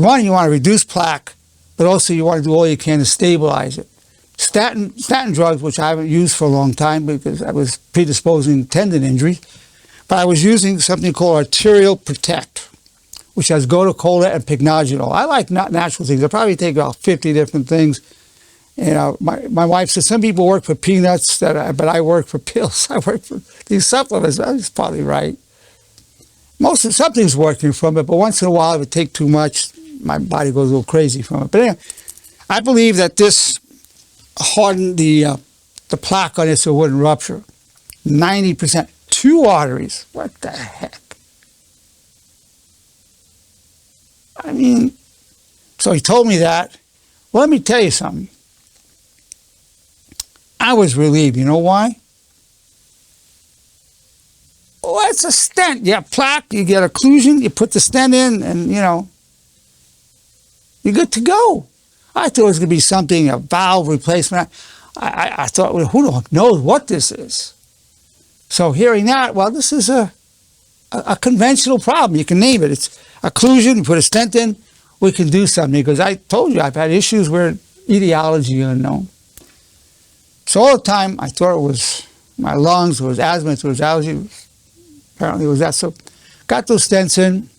want to reduce plaque, but also you want to do all you can to stabilize it. Statin drugs, which I haven't used for a long time because I was predisposing tendon injury, but I was using something called Arterial Protect, which has gotocola and pycnogenol. I like natural things. I probably take about 50 different things. You know, my wife says some people work for peanuts, but I work for pills. I work for these supplements. That's probably right. Something's working from it, but once in a while, if it takes too much, my body goes a little crazy from it. But anyway, I believe that this hardened the plaque on it so it wouldn't rupture. 90%. 2 arteries. What the heck? I mean, so he told me that. Well, let me tell you something. I was relieved. You know why? Well, it's a stent. You have plaque, you get occlusion, you put the stent in, and, you know, you're good to go. I thought it was going to be something, a valve replacement. I thought, well, who knows what this is? So hearing that, well, this is a conventional problem. You can name it. It's occlusion, you put a stent in, we can do something. Because I told you, I've had issues where etiology unknown. So all the time, I thought it was my lungs, it was asthma, it was allergy. Apparently it was that. So got those stents in.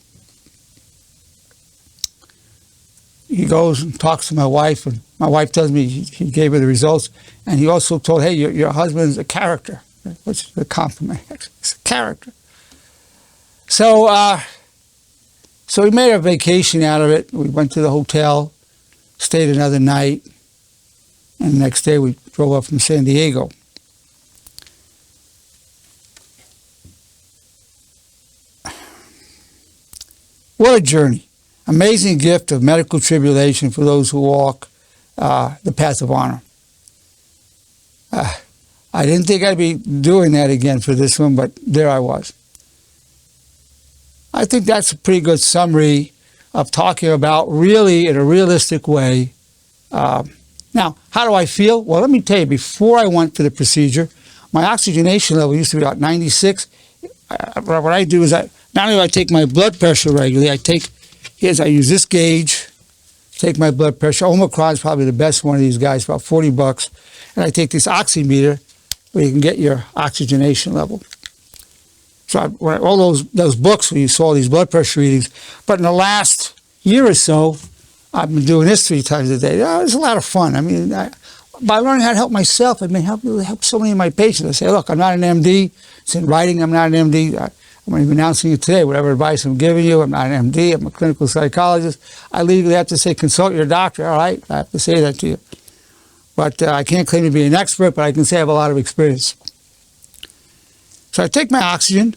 He goes and talks to my wife, and my wife tells me he gave her the results. And he also told, hey, your husband's a character, which is a compliment. It's a character. So we made a vacation out of it. We went to the hotel, stayed another night, and the next day we drove up from San Diego. What a journey. Amazing gift of medical tribulation for those who walk the path of honor. I didn't think I'd be doing that again for this one, but there I was. I think that's a pretty good summary of talking about really in a realistic way. Now, how do I feel? Well, let me tell you, before I went for the procedure, my oxygenation level used to be about 96. What I do is not only do I take my blood pressure regularly, I use this gauge, take my blood pressure. Omicron is probably the best one of these guys, about $40. And I take this oximeter where you can get your oxygenation level. So all those books where you saw these blood pressure readings. But in the last year or so, I've been doing this 3 times a day. It was a lot of fun. I mean, by learning how to help myself, I may help so many of my patients. I say, look, I'm not an MD. It's in writing, I'm not an MD. I'm going to be announcing it today. Whatever advice I'm giving you, I'm not an MD. I'm a clinical psychologist. I legally have to say, consult your doctor. All right, I have to say that to you. But I can't claim to be an expert, but I can say I have a lot of experience. So I take my oxygen.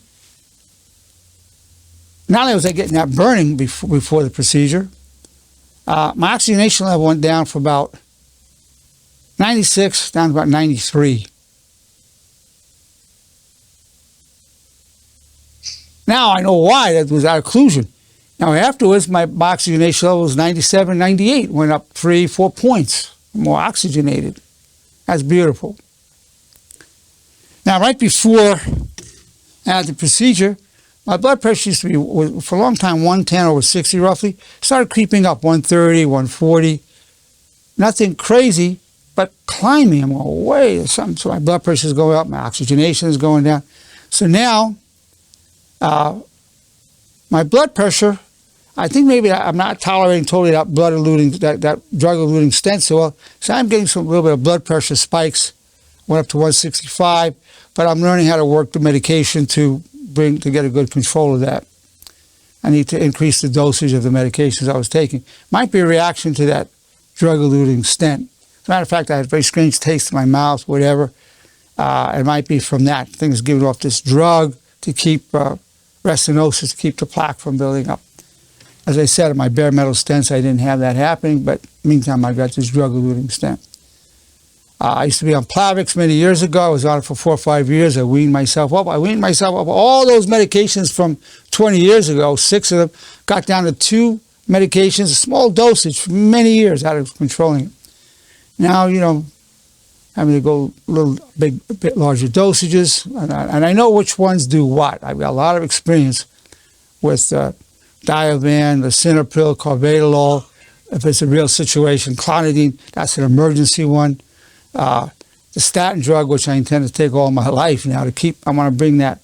Not only was I getting that burning before the procedure, my oxygenation level went down from about 96 down to about 93. Now I know why. That was our occlusion. Now afterwards, my oxygenation level was 97, 98. Went up 3-4 points. More oxygenated. That's beautiful. Now right before I had the procedure, my blood pressure used to be, for a long time, 110/60 roughly. Started creeping up, 130, 140. Nothing crazy, but climbing. I'm going, wait, there's something. So my blood pressure is going up, my oxygenation is going down. So now, my blood pressure, I think maybe I'm not tolerating totally that blood-eluting, that drug-eluting stent. So I'm getting a little bit of blood pressure spikes. Went up to 165, but I'm learning how to work the medication to get a good control of that. I need to increase the dosage of the medications I was taking. Might be a reaction to that drug-eluting stent. As a matter of fact, I had a very strange taste in my mouth, whatever. It might be from that. Things giving off this drug to keep restenosis, to keep the plaque from building up. As I said, in my bare metal stents, I didn't have that happening, but meantime, I got this drug-eluting stent. I used to be on Plavix many years ago. I was on it for 4 or 5 years. I weaned myself up. All those medications from 20 years ago, 6 of them, got down to 2 medications, a small dosage for many years out of controlling it. Now, having to go a bit larger dosages, and I know which ones do what. I've got a lot of experience with Diovan, lisinopril, carvedilol. If it's a real situation, clonidine, that's an emergency one. The statin drug, which I intend to take all my life now I want to bring that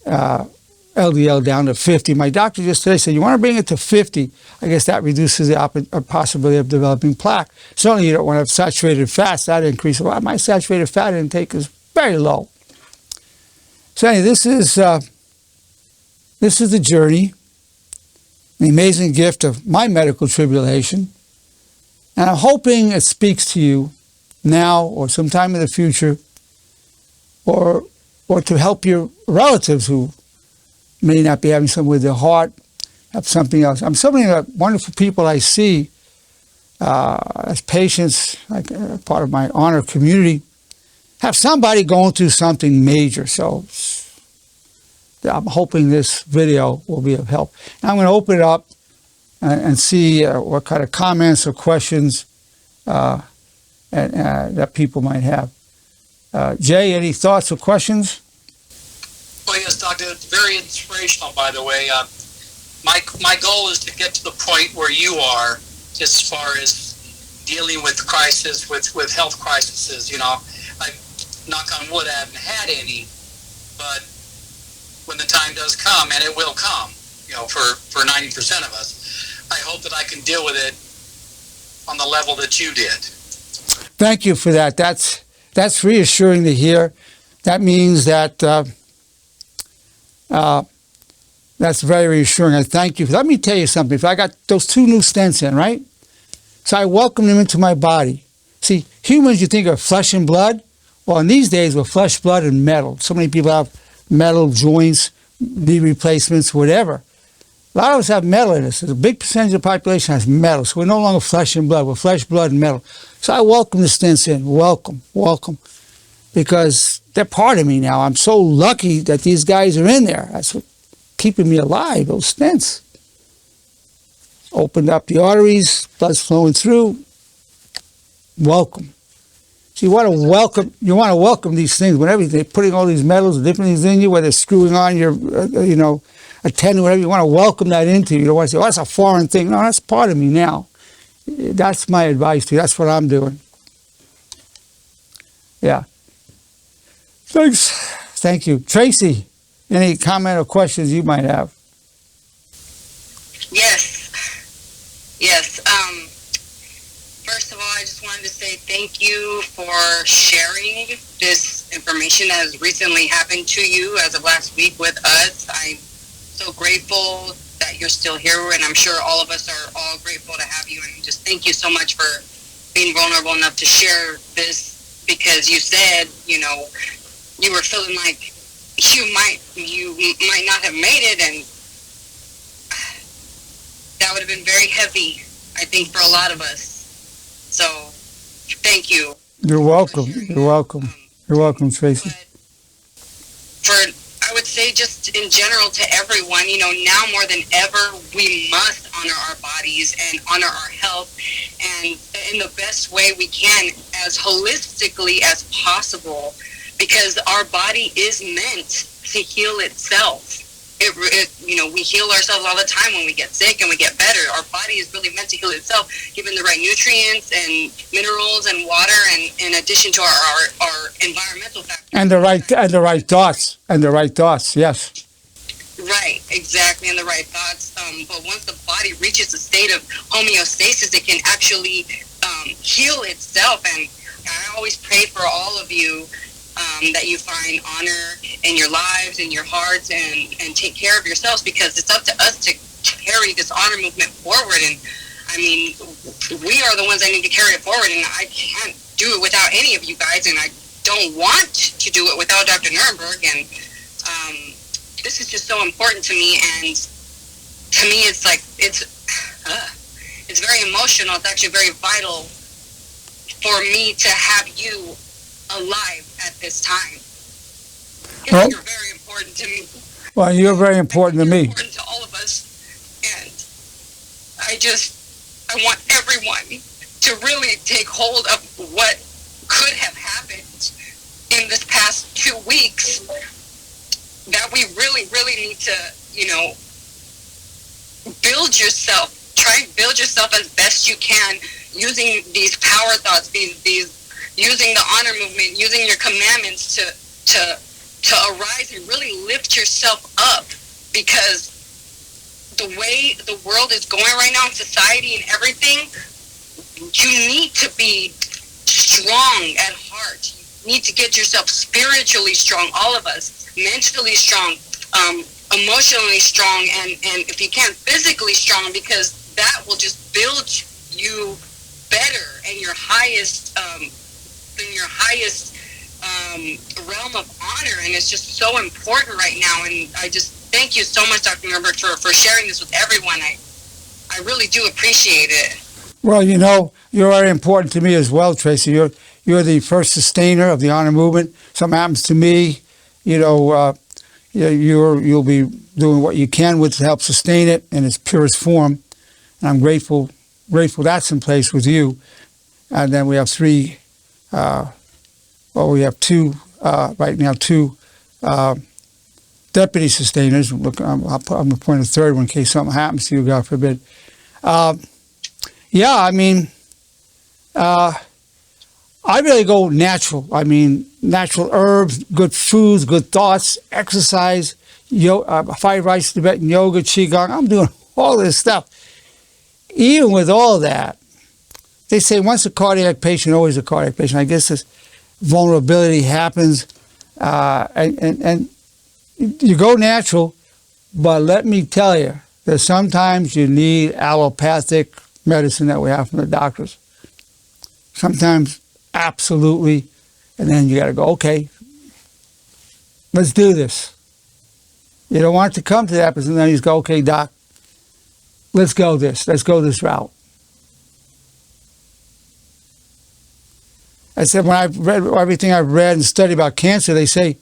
LDL down to 50. My doctor just today said, you want to bring it to 50. I guess that reduces the possibility of developing plaque. Certainly you don't want to have saturated fats. That increases. Well, my saturated fat intake is very low. So anyway, this is the journey, the amazing gift of my medical tribulation. And I'm hoping it speaks to you now or sometime in the future, or to help your relatives who may not be having something with their heart, have something else. I'm so many wonderful people I see as patients, like part of my honor community, have somebody going through something major. So I'm hoping this video will be of help. And I'm going to open it up and see what kind of comments or questions that people might have. Jay, any thoughts or questions? Well, yes, Doctor. It's very inspirational, by the way. My goal is to get to the point where you are, as far as dealing with crisis, with health crises. I knock on wood, I haven't had any, but when the time does come, and it will come, for 90% of us, I hope that I can deal with it on the level that you did. Thank you for that. That's reassuring to hear. That means that that's very reassuring. I thank you. Let me tell you something. If I got those 2 new stents in, right? So I welcome them into my body. See, humans, you think of flesh and blood. Well, in these days, we're flesh, blood, and metal. So many people have metal joints, knee replacements, whatever. A lot of us have metal in us. A big percentage of the population has metal. So we're no longer flesh and blood. We're flesh, blood, and metal. So I welcome the stents in. Welcome. Because they're part of me now. I'm so lucky that these guys are in there. That's what keeping me alive, those stents. Opened up the arteries, blood's flowing through. Welcome. So you want to welcome these things. Whenever they're putting all these metals and different things in you, whether it's screwing on your, a tendon, whatever, you want to welcome that into you. You don't want to say, that's a foreign thing. No, that's part of me now. That's my advice to you. That's what I'm doing. Yeah. Thanks. Thank you. Tracy, any comment or questions you might have? Yes. First of all, I just wanted to say thank you for sharing this information that has recently happened to you as of last week with us. I'm so grateful that you're still here, and I'm sure all of us are all grateful to have you. And just thank you so much for being vulnerable enough to share this, because you said, you were feeling like you might not have made it, and that would have been very heavy, I think, for a lot of us. So, thank you. You're welcome. You're welcome. You're welcome, Tracy. I would say just in general to everyone, now more than ever, we must honor our bodies and honor our health, and in the best way we can, as holistically as possible, because our body is meant to heal itself. We heal ourselves all the time when we get sick and we get better. Our body is really meant to heal itself, given the right nutrients and minerals and water, and in addition to our environmental factors. And the right thoughts. Yes. Right, exactly, and the right thoughts. But once the body reaches a state of homeostasis, it can actually heal itself. And I always pray for all of you that you find honor in your lives, in your hearts, and take care of yourselves, because it's up to us to carry this honor movement forward. And I mean, we are the ones that need to carry it forward, and I can't do it without any of you guys, and I don't want to do it without Dr. Nerenberg. And this is just so important to me, and to me it's like it's very emotional. It's actually very vital for me to have you alive at this time. Well, you're very important to me. Well, you're very important to me. Important to all of us, and I want everyone to really take hold of what could have happened in this past 2 weeks. That we really, really need to, build yourself. Try and build yourself as best you can, using these power thoughts, these using the honor movement, using your commandments to arise and really lift yourself up. Because the way the world is going right now in society and everything, you need to be strong at heart. You need to get yourself spiritually strong, all of us. Mentally strong, emotionally strong, and if you can, physically strong, because that will just build you better in your highest realm of honor. And it's just so important right now. And I just thank you so much, Dr. Nerenberg, for sharing this with everyone. I really do appreciate it. Well, you're very important to me as well, Tracy. You're the first sustainer of the honor movement. Something happens to me, you'll be doing what you can to help sustain it in its purest form. And I'm grateful that's in place with you. And then we have two right now, two deputy sustainers. Look, I'm going to appoint a third one in case something happens to you, God forbid. I really go natural. I mean, natural herbs, good foods, good thoughts, exercise, 5 rights Tibetan yoga, qigong. I'm doing all this stuff. Even with all that, they say once a cardiac patient, always a cardiac patient. I guess this vulnerability happens, and you go natural. But let me tell you, that sometimes you need allopathic medicine that we have from the doctors. Sometimes, absolutely, and then you got to go, okay, let's do this. You don't want it to come to that, but then you just go, okay, doc, let's go this route. I said, when I've read everything I've read and studied about cancer, they say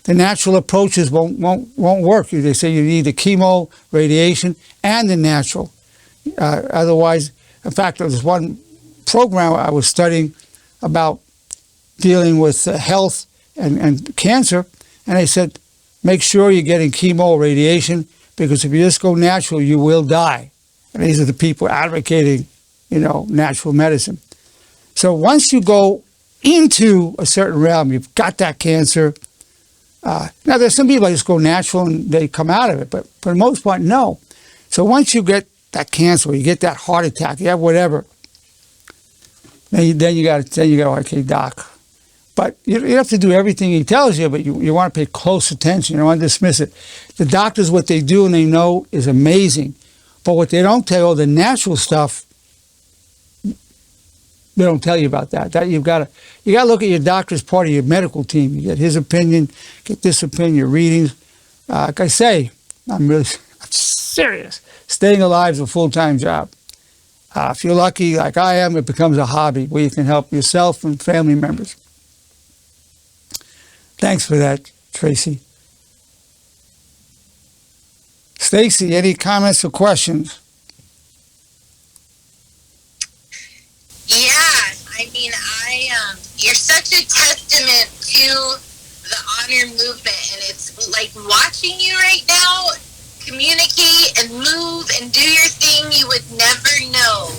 the natural approaches won't work. They say you need the chemo, radiation, and the natural. Otherwise, in fact, there was one program I was studying about dealing with health and cancer, and they said, make sure you're getting chemo, radiation, because if you just go natural, you will die. And these are the people advocating, natural medicine. So once you go into a certain realm, you've got that cancer. Now, there's some people that just go natural and they come out of it, but for the most part, no. So once you get that cancer, you get that heart attack, you have whatever, then you got okay, doc. But you have to do everything he tells you, but you want to pay close attention. You don't want to dismiss it. The doctors, what they do and they know is amazing. But what they don't tell you, the natural stuff, they don't tell you about that. That you got to look at your doctor as part of your medical team. You get his opinion, get this opinion, your readings. Like I say, I'm serious. Staying alive is a full-time job. If you're lucky, like I am, it becomes a hobby where you can help yourself and family members. Thanks for that, Tracy. Stacy, any comments or questions? Yeah, I mean, you're such a testament to the honor movement, and it's like watching you right now communicate and move and do your thing. You would never know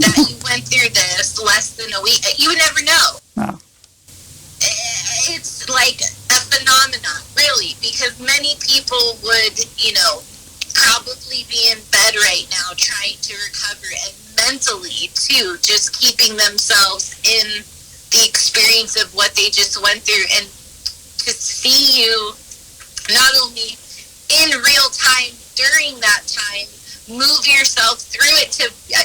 that you went through this less than a week. You would never know. No. It's like a phenomenon phenomenon, really, because many people would, probably be in bed right now trying to recover, and mentally too, just keeping themselves in the experience of what they just went through, and to see you not only in real time during that time move yourself through it to,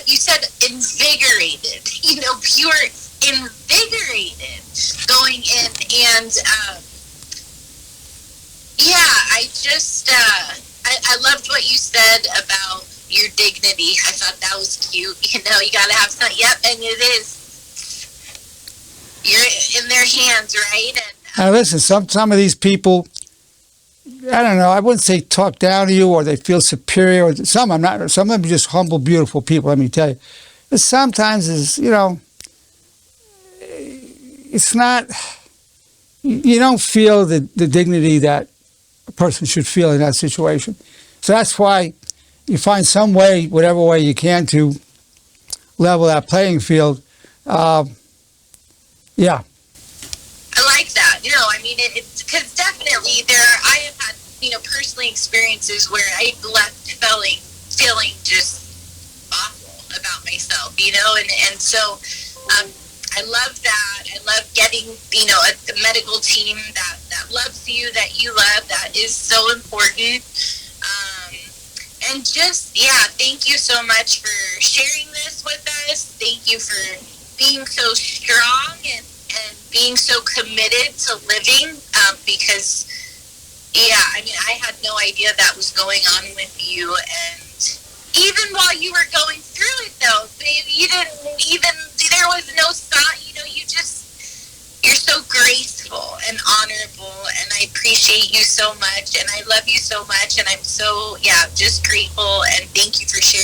you said invigorated, you were invigorated going in, and I loved what you said about your dignity. I thought that was cute. You gotta have some. Yep, and it is. You're in their hands, right? And Now listen, some of these people, I don't know, I wouldn't say talk down to you or they feel superior. Or some of them are just humble, beautiful people, let me tell you. But sometimes it's not, you don't feel the dignity that a person should feel in that situation. So that's why you find some way, whatever way you can, to level that playing field. Yeah. I like that. It's because definitely I have had, personally experiences where I left feeling just awful about myself, and so I love that. I love getting, a medical team that loves you, that you love. That is so important. And just, thank you so much for sharing this with us. Thank you for being so strong and being so committed to living, because, I had no idea that was going on with you. And even while you were going through it, though, baby, you didn't even, there was no sign, you're so graceful and honorable, and I appreciate you so much, and I love you so much, and I'm so, just grateful, and thank you for sharing.